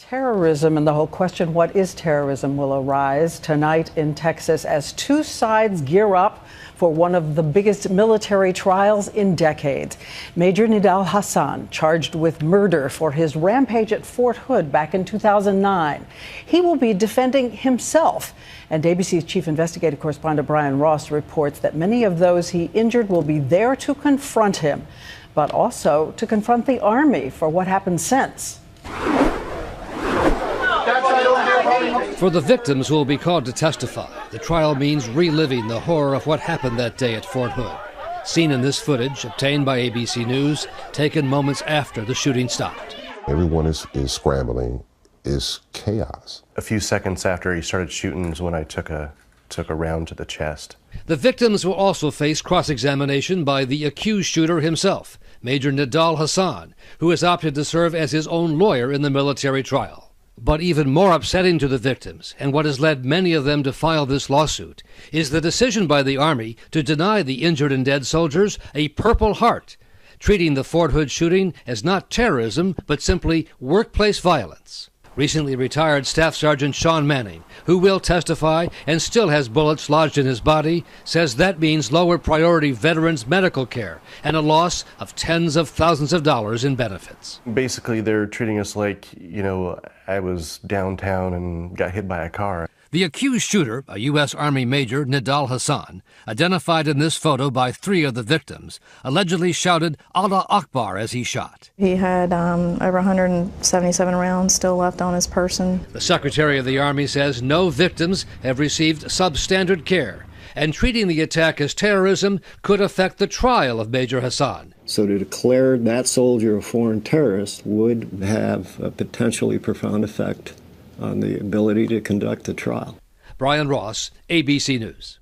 Terrorism and the whole question, what is terrorism, will arise tonight in Texas as two sides gear up for one of the biggest military trials in decades. Major Nidal Hasan, charged with murder for his rampage at Fort Hood back in 2009. He will be defending himself. And ABC's chief investigative correspondent Brian Ross reports that many of those he injured will be there to confront him, but also to confront the Army for what happened since. For the victims who will be called to testify, the trial means reliving the horror of what happened that day at Fort Hood. Seen in this footage, obtained by ABC News, taken moments after the shooting stopped. Everyone is scrambling. It's chaos. A few seconds after he started shooting is when I took a round to the chest. The victims will also face cross-examination by the accused shooter himself, Major Nidal Hasan, who has opted to serve as his own lawyer in the military trial. But even more upsetting to the victims, and what has led many of them to file this lawsuit, is the decision by the Army to deny the injured and dead soldiers a Purple Heart, treating the Fort Hood shooting as not terrorism, but simply workplace violence. Recently retired Staff Sergeant Sean Manning, who will testify and still has bullets lodged in his body, says that means lower priority veterans' medical care and a loss of tens of thousands of dollars in benefits. Basically, they're treating us like, I was downtown and got hit by a car. The accused shooter, a U.S. Army Major Nidal Hasan, identified in this photo by three of the victims, allegedly shouted Allah Akbar as he shot. He had over 177 rounds still left on his person. The Secretary of the Army says no victims have received substandard care, and treating the attack as terrorism could affect the trial of Major Hasan. So to declare that soldier a foreign terrorist would have a potentially profound effect on the ability to conduct the trial. Brian Ross, ABC News.